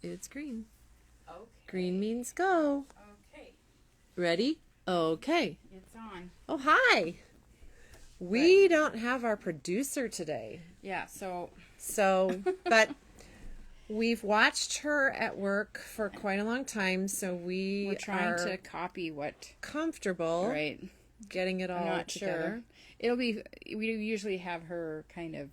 It's green. Okay. Green means go. Okay. Ready? Okay. It's on. Oh, hi. We don't have our producer today. Yeah, so But we've watched her at work for quite a long time, so we're trying are to copy what. comfortable Right. getting it all I'm not together. sure. We usually have her kind of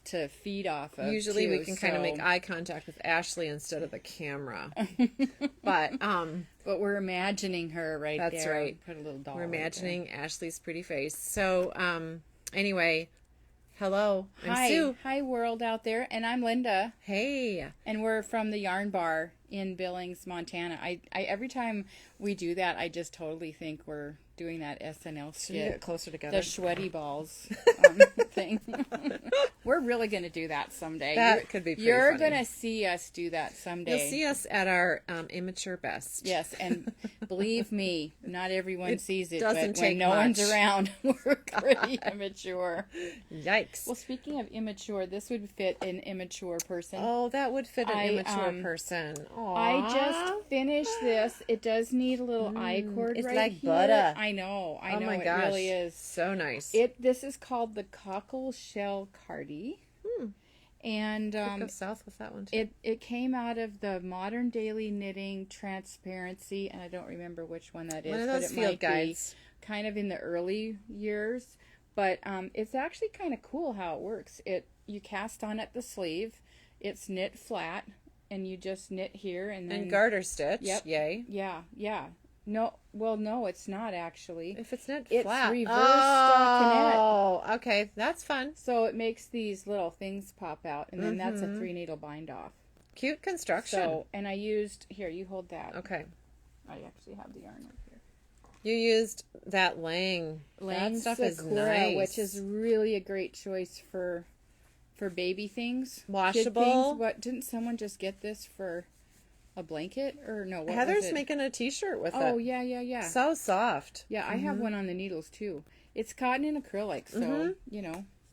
to feed off of. Usually too, we can kind of make eye contact with Ashley instead of the camera. But we're imagining her right there. That's right. Put a little doll. We're right imagining Ashley's pretty face. So anyway, hello. there. I'm Hi, Sue. hi world out there, and I'm Linda, Hey. and we're from the Yarn Bar in Billings, Montana. I every time we do that, I just totally think we're doing that SNL Should we get skit, closer together? the sweaty balls thing. We're really going to do that someday. That could be pretty You're funny. going to see us do that someday. You'll see us at our immature best. Yes, and believe me, not everyone sees it, doesn't but take when no one's much. around, we're pretty immature. Yikes. Well, speaking of immature, this would fit an immature person. Oh, that would fit an I, immature person. Aww. I just finished this. It does need a little eye cord it's right like here. butter. I know. Oh my it gosh. really is. So nice. This is called the Cockleshell Cardigan. And Go south with that one too. it came out of the Modern Daily Knitting Transparency, and I don't remember which one that is. One of but those it field might guides. be kind of in the early years. But it's actually kind of cool how it works. You cast on at the sleeve. It's knit flat, and you just knit here and then garter stitch. Yep. Yay. Yeah. No, it's not actually. If it's knit It's flat. reverse stockinette. Oh, okay. That's fun. So it makes these little things pop out, and then that's a 3-needle bind off. Cute construction. So, and I used, here, you hold that. Okay. I actually have the yarn right here. You used that Lang. That stuff is Sakura, nice. which is really a great choice for baby things. Washable. Kid things. What, didn't someone just get this for a blanket? Or no, what was Heather's it? making a t-shirt with it. Oh, yeah. So soft. Yeah, I have one on the needles too. It's cotton and acrylic, so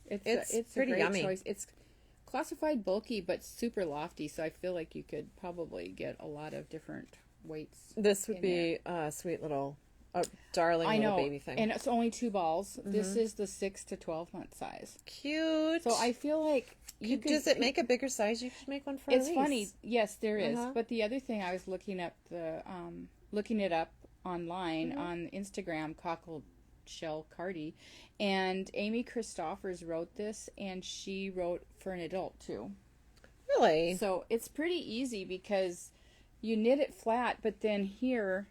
it's pretty a great yummy. choice. It's classified bulky but super lofty, so I feel like you could probably get a lot of different weights. This would be a sweet little, darling little baby thing. And it's only 2 balls. This is the 6 to 12 month size. Cute. So I feel like you could. Does it make a bigger size? You should make one for It's Elise. funny. Yes, there is. Uh-huh. But the other thing, I was looking up looking it up online on Instagram, Cockleshell Cardigan, and Amy Christoffers wrote this, and she wrote for an adult too. Really? So it's pretty easy because you knit it flat, but then here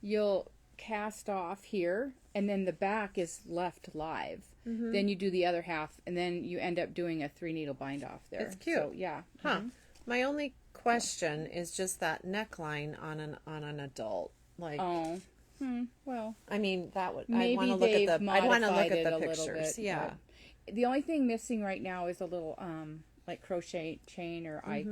you'll cast off here, and then the back is left live. Then you do the other half, and then you end up doing a 3-needle bind off there. It's cute. So, yeah. Huh. My only question is just that neckline on an adult. Like, Well, I mean, that would. maybe I want to look they've at the. I want to look modified at it the a little pictures. bit, Yeah. but the only thing missing right now is a little like crochet chain or eye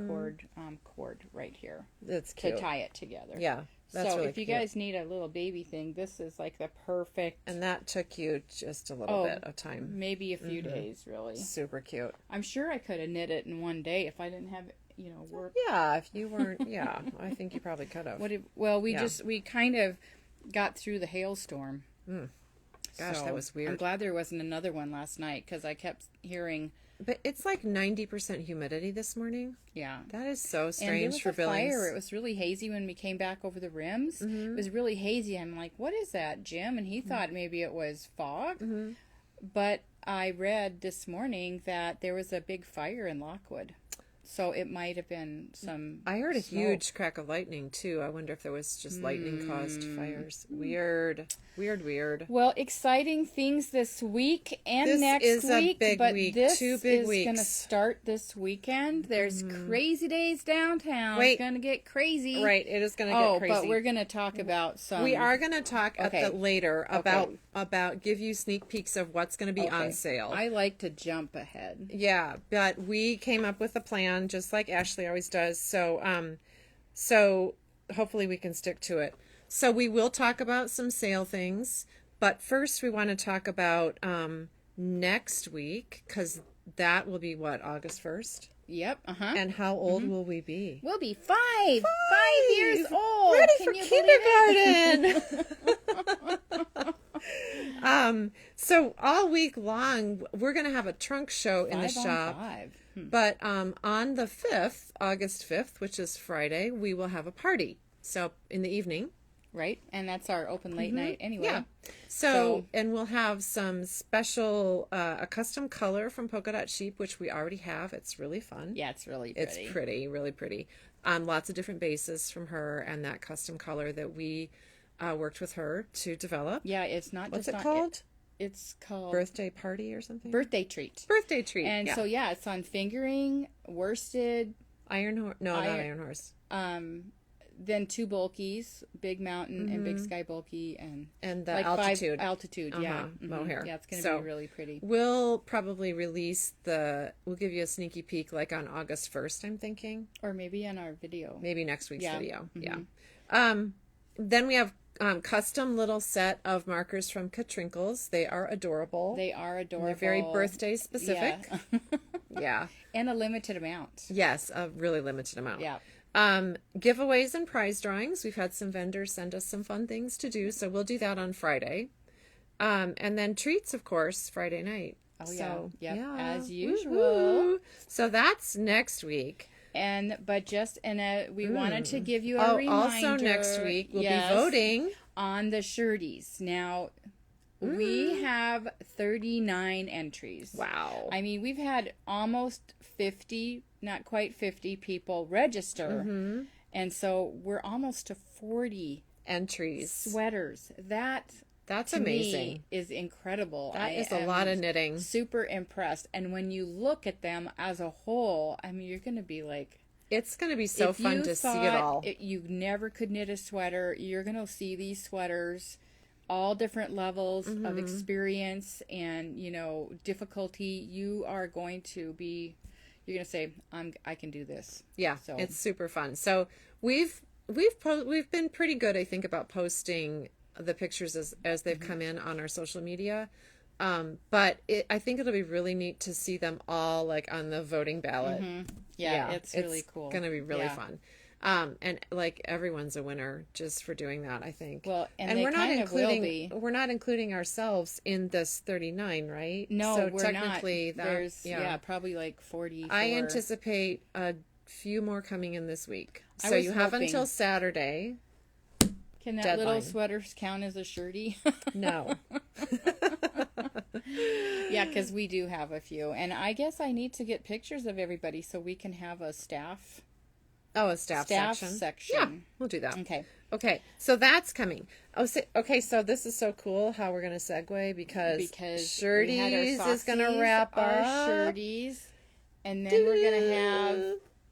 cord right here That's to cute. tie it together. Yeah. That's so really if you cute. guys need a little baby thing, this is like the perfect. And that took you just a little bit of time. Maybe a few days, really. Super cute. I'm sure I could have knit it in one day if I didn't have work. Yeah, if you weren't, yeah, I think you probably could have. We kind of got through the hailstorm. Gosh, that was weird. I'm glad there wasn't another one last night because I kept hearing. But it's like 90% humidity this morning. Yeah. That is so And there strange was for a Billings. fire. It was really hazy when we came back over the rims. It was really hazy. I'm like, what is that, Jim? And he thought maybe it was fog. But I read this morning that there was a big fire in Lockwood. So it might have been some. I heard a smoke. huge crack of lightning too. I wonder if there was just lightning caused fires. Weird. Well, exciting things this week and This next is a week. big but week. this 2 big is going to weeks. start this weekend. There's crazy days downtown. Wait. It's going to get crazy. Right, it is going to get crazy. But we're going to talk about some. We are going to talk Okay. later about give you sneak peeks of what's going to be on sale. I like to jump ahead. Yeah, but we came up with a plan just like Ashley always does. So hopefully we can stick to it. So we will talk about some sale things, but first we want to talk about next week, because that will be what, August 1st? Yep. And how old will we be? We'll be 5 years old. Ready Can for you kindergarten. So all week long, we're going to have a trunk show in the 5 on shop. 5. But on the 5th, August 5th, which is Friday, we will have a party. So in the evening. Right? And that's our open late night anyway. Yeah. So, and we'll have some special, a custom color from Polka Dot Sheep, which we already have. It's really fun. Yeah, it's really pretty. It's pretty, really pretty. Lots of different bases from her and that custom color that we worked with her to develop. Yeah, it's not What's just it called? It's called Birthday Party or something? Birthday Treat. Birthday Treat. And so, yeah, it's on fingering, worsted. Iron Horse. No, not Iron Horse. Then 2 bulkies, Big Mountain and Big Sky bulky, and the like altitude. 5 altitude, yeah. Mohair. Yeah, it's going to be really pretty. We'll probably release we'll give you a sneaky peek like on August 1st, I'm thinking. Or maybe in our video. Maybe next week's video. Yeah. Then we have custom little set of markers from Katrinkles. They are adorable. They are adorable. They're very birthday specific. Yeah. Yeah. And a limited amount. Yes, a really limited amount. Yeah. Giveaways and prize drawings. We've had some vendors send us some fun things to do, so we'll do that on Friday. And then treats, of course, Friday night. Oh, so, yeah. As usual. Woo-hoo. So that's next week. But we wanted to give you a reminder. Also next week we'll be voting on the SHIRTEEs. Now, we have 39 entries. Wow. I mean, we've had almost 50, not quite 50 people register. And so we're almost to 40 entries. Sweaters. That's to amazing. Me is incredible. That is a lot of knitting. Super impressed. And when you look at them as a whole, I mean, you're going to be like, it's going to be so fun to see it all. You never could knit a sweater. You're going to see these sweaters, all different levels of experience and, difficulty. You are going to be, you're going to say, I can do this. Yeah, so it's super fun. So we've been pretty good, I think, about posting the pictures as they've come in on our social media. But I think it'll be really neat to see them all like on the voting ballot. Yeah, it's really cool. It's going to be really fun. And like everyone's a winner just for doing that, I think. Well, and we're not including ourselves in this 39, right? No, so we're technically not. There's probably like 40. I anticipate a few more coming in this week. So you have hoping. until Saturday. Can that little sweater count as a SHIRTEE? No. Yeah, because we do have a few. And I guess I need to get pictures of everybody so we can have a staff. Oh, a staff section. Yeah, we'll do that. Okay. So that's coming. So this is so cool how we're going to segue because SHIRTEEs is going to wrap our up. SHIRTEEs. And then we're going to have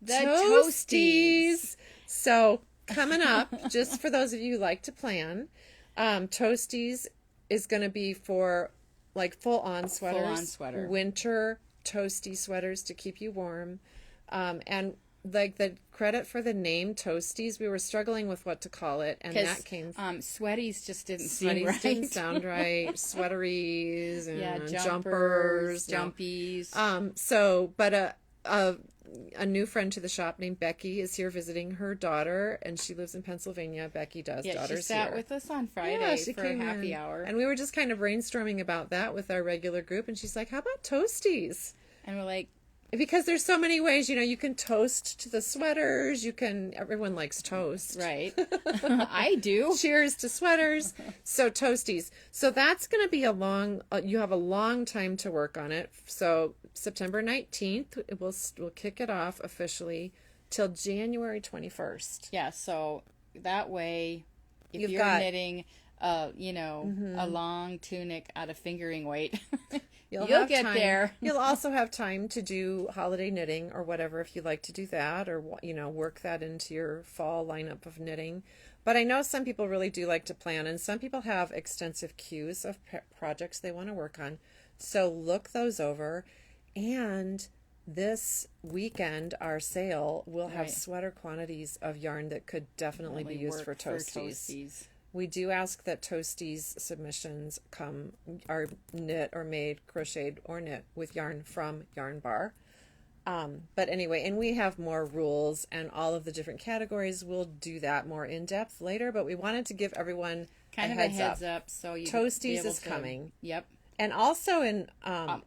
the Toasties. So coming up, just for those of you who like to plan, Toasties is going to be for like full-on sweaters. Winter toasty sweaters to keep you warm. And like the credit for the name Toasties, we were struggling with what to call it, and that came Sweaties just didn't seem right. Didn't sound right. Sweateries and jumpers, jumpies. But a new friend to the shop named Becky is here visiting her daughter, and she lives in Pennsylvania. Becky does daughters here. She sat with us on Friday for a happy hour. And we were just kind of brainstorming about that with our regular group, and she's like, how about Toasties? And we're like, because there's so many ways, you can toast to the sweaters. Everyone likes toast. Right. I do. Cheers to sweaters. So Toasties. So that's going to be you have a long time to work on it. So September 19th, we'll kick it off officially till January 21st. Yeah. So that way, if you're knitting, a long tunic out of fingering weight, You'll get time. There. You'll also have time to do holiday knitting or whatever if you like to do that, or work that into your fall lineup of knitting. But I know some people really do like to plan, and some people have extensive queues of projects they want to work on. So look those over. And this weekend, our sale will have sweater quantities of yarn that could definitely be used for Toasties. We do ask that Toasties submissions are knit or made, crocheted or knit with yarn from Yarn Bar. But anyway, and we have more rules and all of the different categories. We'll do that more in depth later, but we wanted to give everyone kind of a heads up so you Toasties is coming. Yep. And also in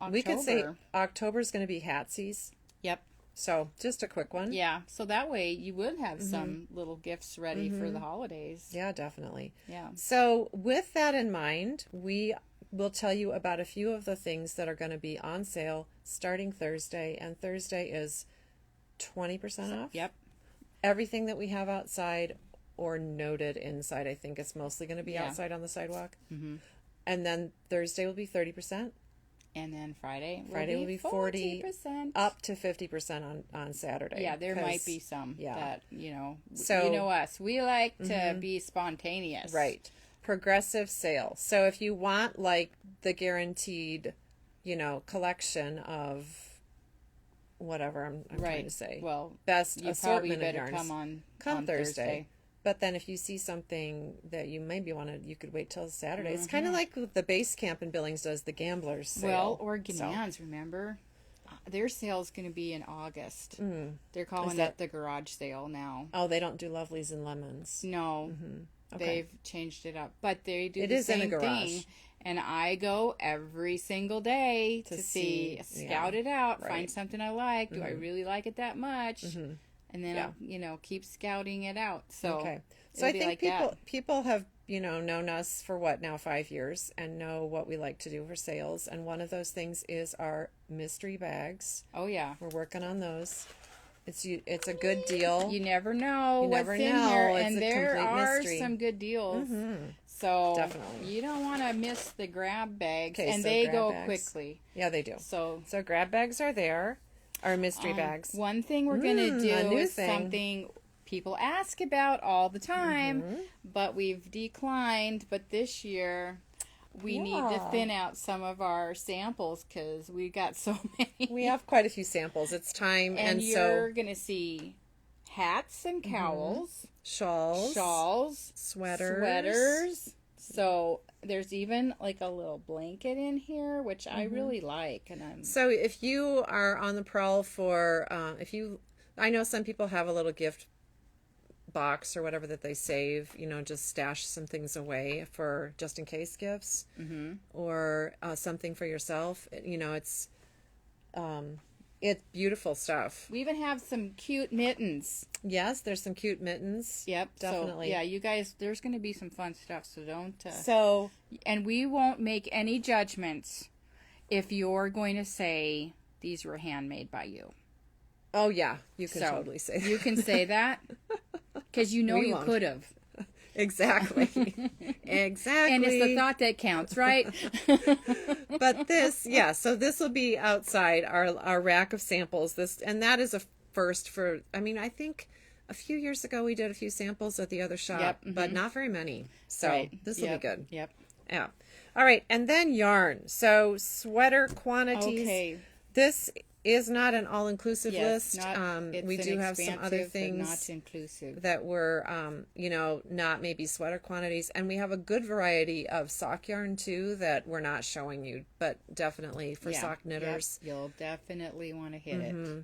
we could say October. October is going to be Hatsies. Yep. So just a quick one. Yeah. So that way you would have some little gifts ready for the holidays. Yeah, definitely. Yeah. So with that in mind, we will tell you about a few of the things that are going to be on sale starting Thursday. And Thursday is 20% off. Yep. Everything that we have outside or noted inside, I think it's mostly going to be outside on the sidewalk. Mm-hmm. And then Thursday will be 30%. And then Friday will be 40%, 40%. up to 50% on Saturday. Yeah, there might be some that, So, you know us. We like to be spontaneous. Right. Progressive sale. So if you want like the guaranteed, collection of whatever I'm trying to say. Well, best you assortment probably of better yarns. come on Thursday. But then if you see something that you maybe you could wait till Saturday. It's kind of like the base camp in Billings does the Gamblers sale. Well, or Ganans, remember? Their sale's going to be in August. They're calling it the garage sale now. Oh, they don't do lovelies and lemons. No. Okay. They've changed it up. But they do It the is in same a garage. thing. And I go every single day to see scout it out, find something I like. Do I really like it that much? And then I'll, keep scouting it out. So So I think like people have, known us for what now 5 years and know what we like to do for sales. And one of those things is our mystery bags. Oh yeah. We're working on those. It's a good deal. You never know what's in here, and there are some good deals. So definitely, you don't want to miss the grab bags, and so they go quickly. Yeah, they do. So grab bags are there. Our mystery bags. One thing we're going to do is something people ask about all the time, but we've declined. But this year, we need to thin out some of our samples because we got so many. We have quite a few samples. It's time. And you're going to see hats and cowls. Shawls. Sweaters. So there's even like a little blanket in here, which I really like. So if you are on the prowl for, I know some people have a little gift box or whatever that they save, just stash some things away for just in case gifts, or something for yourself. It's beautiful stuff. We even have some cute mittens. Yes, there's some cute mittens. Yep, definitely. So, yeah, you guys, there's going to be some fun stuff. So don't. And we won't make any judgments if you're going to say these were handmade by you. Oh yeah, you can totally say that. You can say that because you could have. Exactly. Exactly. And it's the thought that counts, right? But so this will be outside our rack of samples. And that is a first for, I think a few years ago we did a few samples at the other shop, but not very many. So this will be good. Yep. Yeah. All right. And then yarn. So sweater quantities. Okay. This is not an all-inclusive list. It's we do have some other things not inclusive that were, not maybe sweater quantities. And we have a good variety of sock yarn, too, that we're not showing you, but definitely for sock knitters. Yep. You'll definitely want to hit it.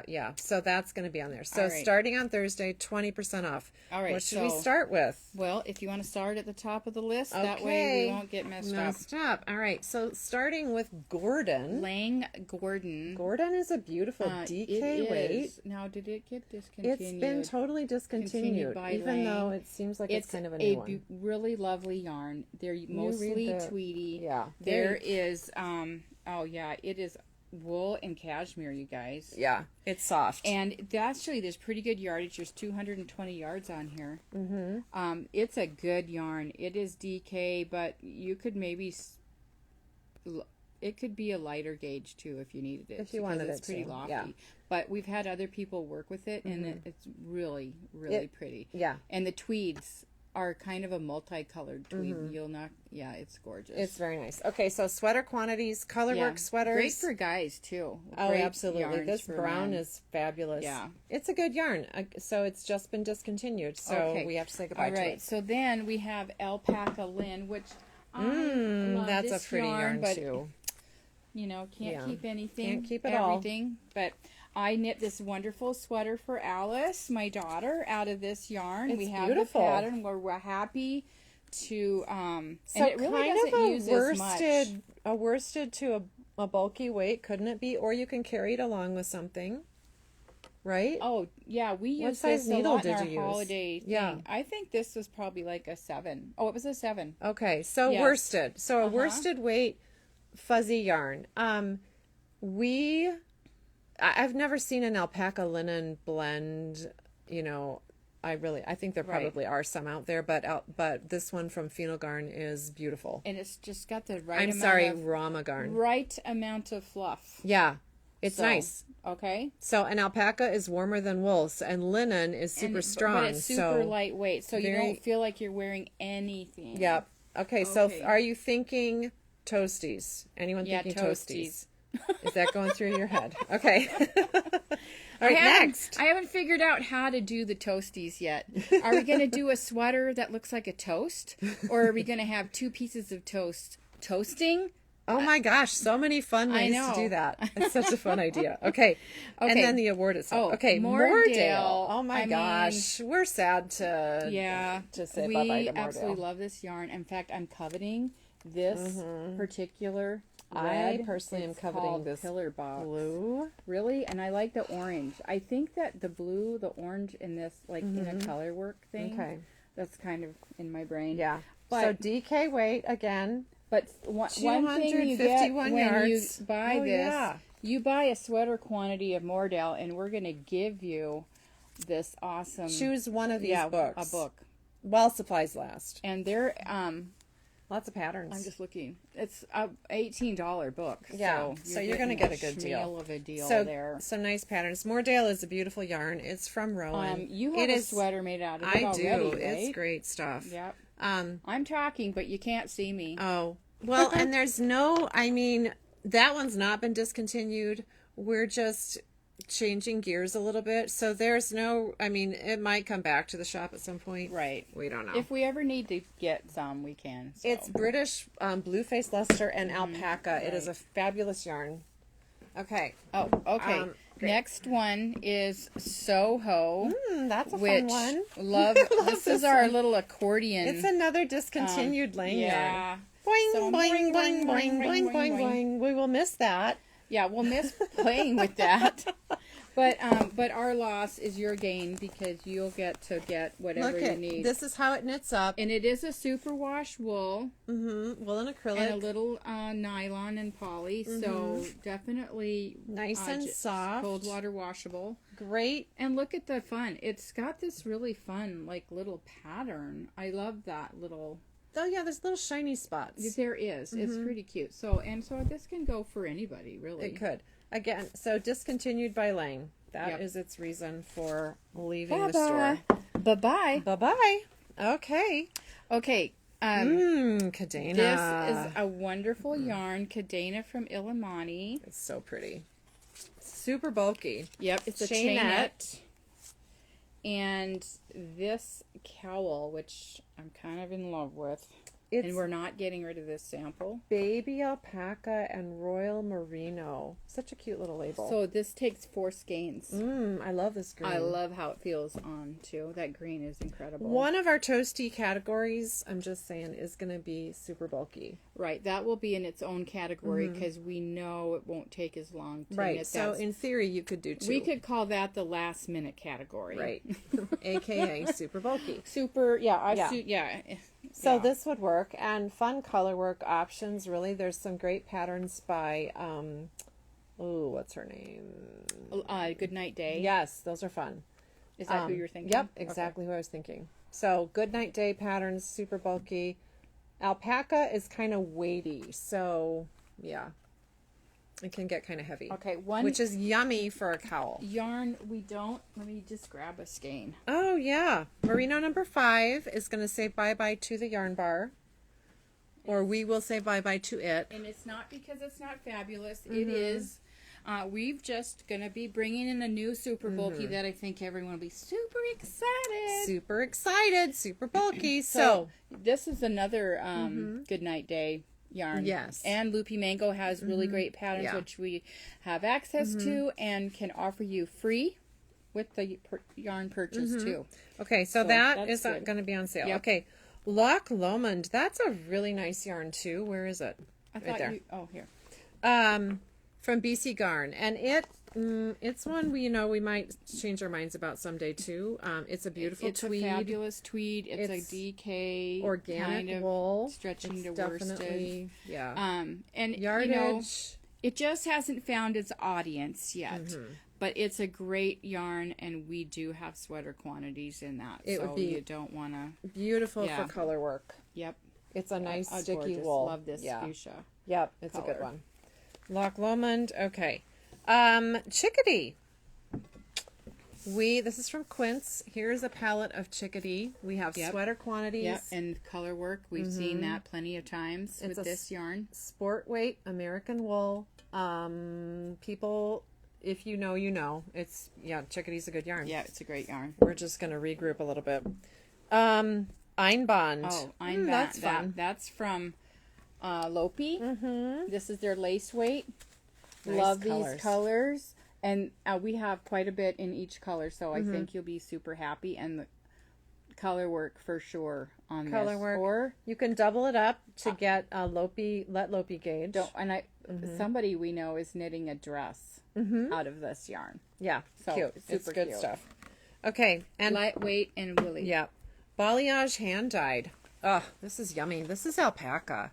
Yeah, so that's going to be on there. So starting on Thursday, 20% off. All right. What should we start with? Well, if you want to start at the top of the list, that way we won't get messed up. All right, so starting with Gordon. Lang Gordon. Gordon is a beautiful DK weight. Now, did it get discontinued? It's been totally discontinued, even though it seems like it's kind of a new one. It's a really lovely yarn. They're mostly Tweety. Yeah. There is, it is wool and cashmere, you guys. Yeah, it's soft. And actually, there's pretty good yardage. There's 220 yards on here. It's a good yarn. It is DK, but you could maybe... It could be a lighter gauge, too, if you needed it. If you wanted it to. It's pretty lofty. Yeah. But we've had other people work with it, and it's really, really pretty. Yeah. And the tweeds are kind of a multicolored tweed. It's gorgeous. It's very nice. Okay, so sweater quantities, colorwork sweaters. Great for guys, too. Oh, Great absolutely. This brown is fabulous. Yeah. It's a good yarn. So it's just been discontinued. So we have to say goodbye to it. All right, so then we have Alpaca Lynn, which I love that's this a pretty yarn, too. Can't keep anything. Can't keep it everything. But I knit this wonderful sweater for Alice, my daughter, out of this yarn. It's we have beautiful. the pattern. We're happy to, So and it really kind doesn't of use as much. a worsted to a bulky weight, couldn't it be? Or you can carry it along with something, right? Oh, yeah, we What use size this a needle lot in did our you use? holiday thing. Yeah. I think this was probably like a 7. Oh, it was a 7. Okay, so Yes. worsted. So a worsted weight fuzzy yarn. I've never seen an alpaca linen blend, you know. I think there Right. probably are some out there, but this one from Phenol Garn is beautiful. And it's just got the right I'm amount sorry, of, Rama Garn. right amount of fluff. Yeah, it's So, nice. Okay. So an alpaca is warmer than wool, and linen is super strong. But it's super so lightweight, so you very- don't feel like you're wearing anything. Yep. Okay, so Okay. are you thinking toasties? Anyone Yeah, thinking toasties. Is that going through your head? Okay. All right, next. I haven't figured out how to do the toasties yet. Are we going to do a sweater that looks like a toast? Or are we going to have 2 pieces of toast toasting? Oh my gosh, so many fun ways to do know. that. It's such a fun idea. Okay. And Okay. then the award itself. Oh, Okay, Moordale. Moordale. Oh my I mean, gosh. We're sad to Yeah. say we bye-bye to Moordale. absolutely love this yarn. In fact, I'm coveting this particular I red. personally am It's coveting called this Pillar Box. blue. Really? And I like the orange. I think that the blue, the orange in this, like in a color work thing. Okay. That's kind of in my brain. Yeah. But- so DK weight again. But one thing you get 251 when yards. you buy Oh, this, yeah. you buy a sweater quantity of Moordale, and we're going to give you this awesome Choose one of these books. a book. While supplies last. And they're Lots of patterns. I'm just looking. It's a $18 book. Yeah, so you're gonna getting get a good deal. schmeal of a deal so there. So nice patterns. Moordale is a beautiful yarn. It's from Rowan. You have It a is- sweater made out of it I already, do. right? It's great stuff. Yep. Um. I'm talking, but you can't see me. Oh well, and there's no. I mean, that one's not been discontinued. We're just changing gears a little bit. So there's no. I mean, it might come back to the shop at some point. Right. We don't know. If we ever need to get some, we can. So. It's British blue-faced luster and alpaca. It is a fabulous yarn. Okay. Oh, okay. Great. Next one is Soho, That's a which fun one. love. This is our little accordion. It's another discontinued lane yarn. yeah. Boing, So boing, boing, boing, boing, boing, boing, boing. We will miss that. Yeah, we'll miss playing with that. But our loss is your gain because you'll get to get whatever Look you at need. this is how it knits up. And it is a superwash wool Wool and acrylic. and a little nylon and poly, so definitely Nice and just soft. cold water washable. Great. And look at the fun. It's got this really fun, like, little pattern. I love that little. Oh yeah, there's little shiny spots. There is. It's pretty cute. So this can go for anybody, really. It could. Again, so discontinued by Lang. That is Yep. its reason for leaving the store. Bye-bye. Bye-bye. Okay. Okay. Cadena. This is a wonderful yarn, Cadena from Illimani. It's so pretty. Super bulky. Yep, it's a chainette. And this cowl, which I'm kind of in love with, It's and we're not getting rid of this sample. baby alpaca and royal merino. Such a cute little label. So this takes 4 skeins. I love this green. I love how it feels on, too. That green is incredible. One of our toasty categories, I'm just saying, is going to be super bulky. Right, that will be in its own category because we know it won't take as long to Right. knit So that. in theory, you could do 2. We could call that the last minute category. Right. AKA super bulky. Super, yeah, Yeah. yeah. So Yeah. this would work, and fun color work options. Really, there's some great patterns by what's her name? Good Night Day. Yes, those are fun. Is that who you're thinking? Yep, Okay. exactly who I was thinking. So good night day patterns, super bulky. Alpaca is kind of weighty, so yeah, it can get kind of heavy. Okay, one which is yummy for a cowl. yarn we don't. Let me just grab a skein. Oh yeah, merino number 5 is going to say bye bye to the yarn bar, or we will say bye bye to it. And it's not because it's not fabulous. It is. We've just going to be bringing in a new super bulky that I think everyone will be super excited. Super excited, super bulky. So this is another Good Night Day yarn. Yes. And Loopy Mango has really great patterns, Yeah. which we have access to and can offer you free with the yarn purchase too. Okay, so that's that is good. going to be on sale. Yep. Okay, Loch Lomond. That's a really nice yarn too. Where is it? I Right thought there. you. Oh, here. From BC Garn, and it's one we might change our minds about someday too. It's a beautiful It's tweed, a fabulous tweed. It's a DK organic kind of wool, stretching it's to definitely, worsted. yeah. And Yardage. it just hasn't found its audience yet. But it's a great yarn, and we do have sweater quantities in that. It so would be you don't want to. beautiful Yeah. for color work. Yep. It's a nice sticky Gorgeous. wool. Love this Yeah. fuchsia. Yep, it's a color. good one. Loch Lomond. Okay. Chickadee. This is from Quince. Here's a palette of Chickadee. We have sweater quantities. Yep, and color work. We've seen that plenty of times with this yarn. Sport weight American wool. People, if you know, you know. Chickadee's a good yarn. Yeah, it's a great yarn. We're just going to regroup a little bit. Einbond. Oh, Einbond. That's fun. That's from Lopi. This is their lace weight. Nice Love colors. these colors. And we have quite a bit in each color, so I think you'll be super happy. And the color work for sure on Color this. work. Or You can double it up to get a Lopi gauge. somebody we know is knitting a dress out of this yarn. Yeah, So, cute. It's super good cute. stuff. Okay, and Lightweight and woolly. yeah, balayage hand dyed. Oh, this is yummy. This is alpaca,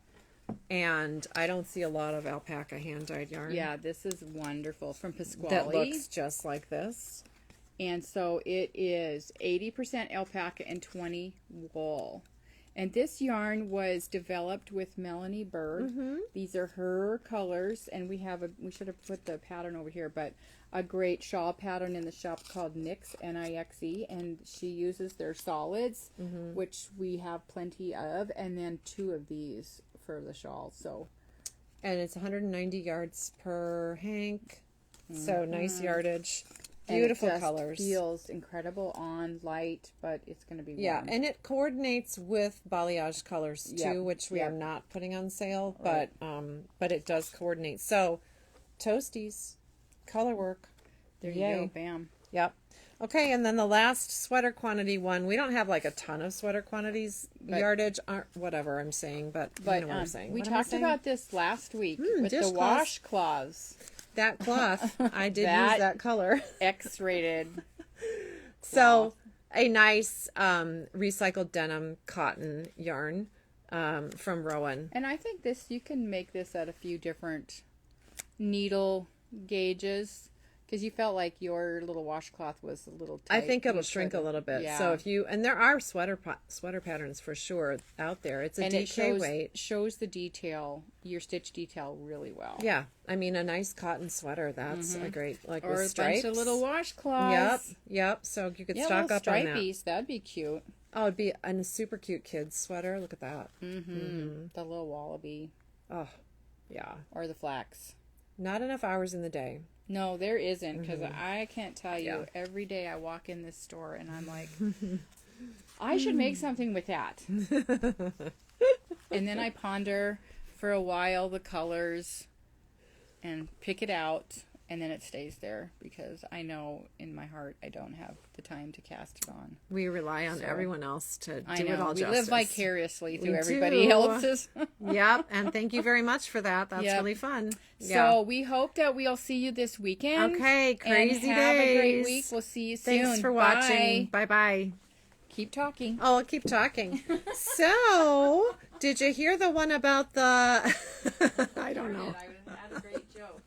and I don't see a lot of alpaca hand dyed yarn. Yeah, this is wonderful from Pasquale. that looks just like this. And so it is 80% alpaca and 20 wool. And this yarn was developed with Melanie Bird. These are her colors, and we should have put the pattern over here, but a great shawl pattern in the shop called Nix, Nixe, and she uses their solids, which we have plenty of, and then 2 of these for the shawl. So, And it's 190 yards per hank. So nice yardage. and Beautiful it just colors. feels incredible on light, but it's going to be warm. Yeah, and it coordinates with balayage colors too, Yep, which we yep. are not putting on sale, Right. but it does coordinate. So, toasties, color work. There you Yay. go, bam. Yep. Okay, and then the last sweater quantity one. We don't have like a ton of sweater quantities, But- yardage, whatever I'm saying, but you know what I'm saying. we What am I talked saying? about this last week with the dishcloths. washcloths. that cloth. I did That- use that color. X-rated. So a nice recycled denim cotton yarn from Rowan. And I think you can make this at a few different needle gauges, because you felt like your little washcloth was a little tight. I think it'll You shrink could- a little bit. Yeah. So and there are sweater patterns for sure out there. It's a and DK it weight. shows the detail, your stitch detail, really well. Yeah, I mean a nice cotton sweater. That's a great Or with a stripes. bunch of little washcloths. Yep. So you could Yeah, stock little up on that. stripies. That'd be cute. Oh, it'd be a super cute kid's sweater. Look at that. The little wallaby Oh, yeah. or the flax. Not enough hours in the day. No, there isn't, because I can't tell you. Yeah. Every day I walk in this store and I'm like, I should make something with that. And then I ponder for a while the colors and pick it out, and then it stays there because I know in my heart I don't have the time to cast it on. We rely on So, everyone else to do I it know. all We justice. live vicariously through We everybody do. else's. Yep, and thank you very much for that. That's Yep. really fun. So we hope that we'll see you this weekend. Okay, crazy and have a great days. week. We'll see you soon. Thanks for Bye. watching. Bye-bye. Keep talking. Oh, I'll keep talking. So, did you hear the one about the... I don't know. I had a great joke.